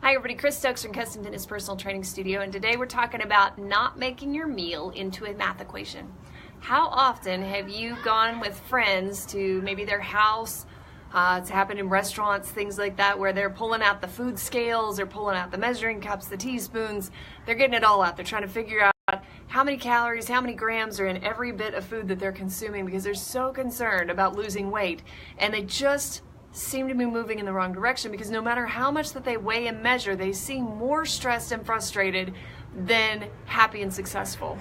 Hi everybody, Chris Stokes from Custom Fitness Personal Training Studio, and today we're talking about not making your meal into a math equation. How often have you gone with friends to maybe their house? It's happened in restaurants, things like that, where they're pulling out the food scales, they're pulling out the measuring cups, the teaspoons, they're getting it all out. They're trying to figure out how many calories, how many grams are in every bit of food that they're consuming because they're so concerned about losing weight, and they just seem to be moving in the wrong direction because no matter how much that they weigh and measure, they seem more stressed and frustrated than happy and successful.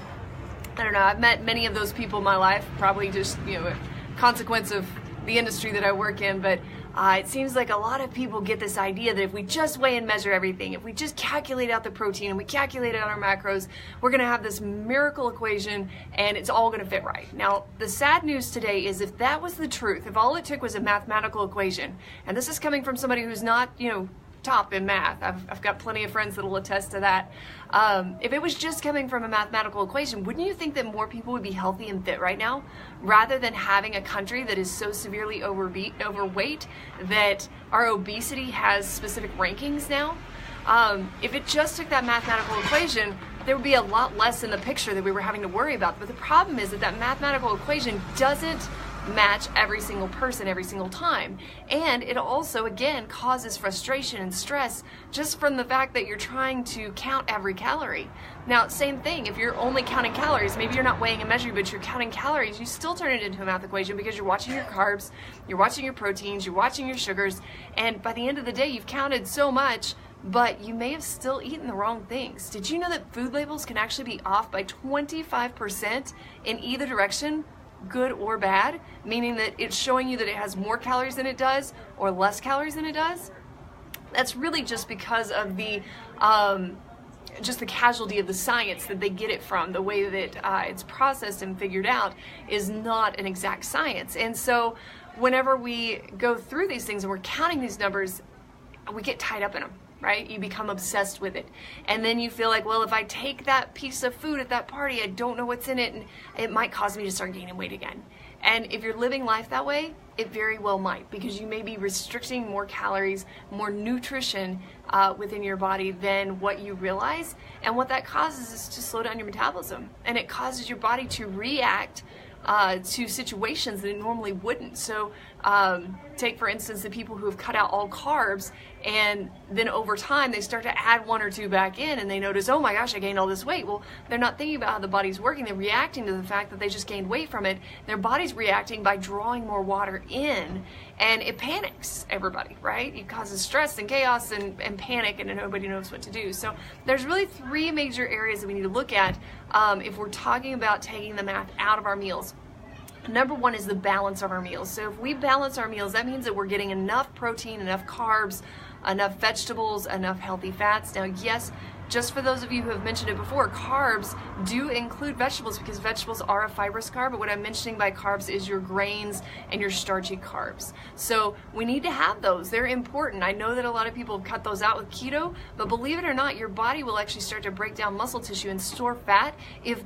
I don't know, I've met many of those people in my life, probably just, a consequence of the industry that I work in, but it seems like a lot of people get this idea that if we just weigh and measure everything, if we just calculate out the protein and we calculate out our macros, we're going to have this miracle equation and it's all going to fit right. Now, the sad news today is if that was the truth, if all it took was a mathematical equation, and this is coming from somebody who's not, top in math. I've got plenty of friends that'll attest to that. If it was just coming from a mathematical equation, wouldn't you think that more people would be healthy and fit right now, rather than having a country that is so severely overweight that our obesity has specific rankings now? If it just took that mathematical equation, there would be a lot less in the picture that we were having to worry about. But the problem is that that mathematical equation doesn't match every single person every single time, and it also again causes frustration and stress just from the fact that you're trying to count every calorie. Now, same thing, if you're only counting calories, maybe you're not weighing and measuring, but you're counting calories, you still turn it into a math equation because you're watching your carbs, you're watching your proteins, you're watching your sugars, and by the end of the day you've counted so much, but you may have still eaten the wrong things. Did you know that food labels can actually be off by 25% in either direction, good or bad, meaning that it's showing you that it has more calories than it does or less calories than it does? That's really just because of the casualty of the science that they get it from. The way that it's processed and figured out is not an exact science. And so whenever we go through these things and we're counting these numbers, we get tied up in them. Right? You become obsessed with it. And then you feel like, well, if I take that piece of food at that party, I don't know what's in it, and it might cause me to start gaining weight again. And if you're living life that way, it very well might, because you may be restricting more calories, more nutrition within your body than what you realize. And what that causes is to slow down your metabolism. And it causes your body to react to situations that it normally wouldn't. So take for instance the people who have cut out all carbs, and then over time they start to add one or two back in, and they notice, oh my gosh, I gained all this weight. Well, they're not thinking about how the body's working. They're reacting to the fact that they just gained weight from it. Their body's reacting by drawing more water in, and it panics everybody, right? It causes stress and chaos and panic, and nobody knows what to do. So there's really three major areas that we need to look at if we're talking about taking the math out of our meals. Number one is the balance of our meals. So if we balance our meals, that means that we're getting enough protein, enough carbs, enough vegetables, enough healthy fats. Now, yes, just for those of you who have mentioned it before, carbs do include vegetables because vegetables are a fibrous carb, but what I'm mentioning by carbs is your grains and your starchy carbs. So we need to have those. They're important. I know that a lot of people have cut those out with keto, but believe it or not, your body will actually start to break down muscle tissue and store fat if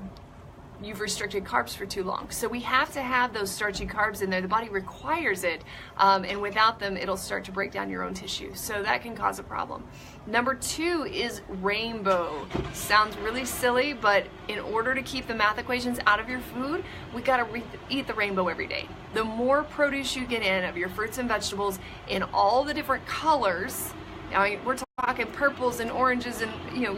you've restricted carbs for too long. So we have to have those starchy carbs in there. The body requires it, and without them, it'll start to break down your own tissue. So that can cause a problem. Number two is rainbow. Sounds really silly, but in order to keep the math equations out of your food, we gotta eat the rainbow every day. The more produce you get in of your fruits and vegetables in all the different colors, we're talking purples and oranges and,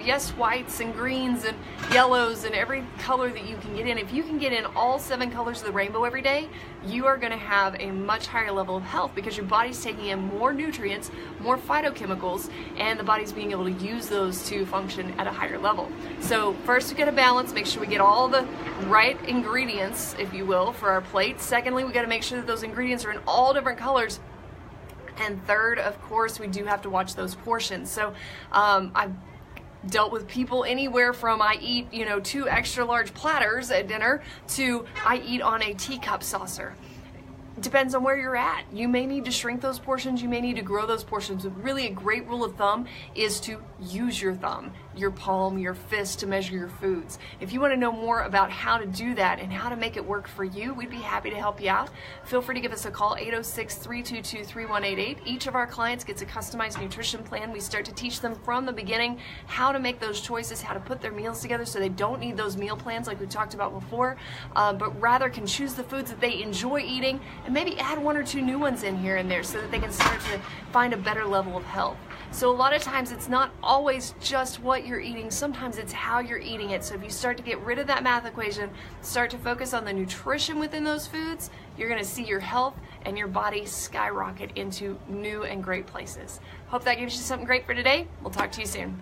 yes, whites and greens and yellows and every color that you can get in. If you can get in all 7 colors of the rainbow every day, you are going to have a much higher level of health because your body's taking in more nutrients, more phytochemicals, and the body's being able to use those to function at a higher level. So first we got to balance, make sure we get all the right ingredients, if you will, for our plate. Secondly, we got to make sure that those ingredients are in all different colors. And third, of course, we do have to watch those portions. So I've dealt with people anywhere from I eat, 2 extra large platters at dinner to I eat on a teacup saucer. Depends on where you're at. You may need to shrink those portions, you may need to grow those portions. But really a great rule of thumb is to use your thumb. your palm, your fist to measure your foods. If you want to know more about how to do that and how to make it work for you, we'd be happy to help you out. Feel free to give us a call, 806-322-3188. Each of our clients gets a customized nutrition plan. We start to teach them from the beginning how to make those choices, how to put their meals together so they don't need those meal plans like we talked about before, but rather can choose the foods that they enjoy eating and maybe add 1 or 2 new ones in here and there so that they can start to find a better level of health. So a lot of times it's not always just what you're eating, sometimes it's how you're eating it. So if you start to get rid of that math equation, start to focus on the nutrition within those foods, you're going to see your health and your body skyrocket into new and great places. Hope that gives you something great for today. We'll talk to you soon.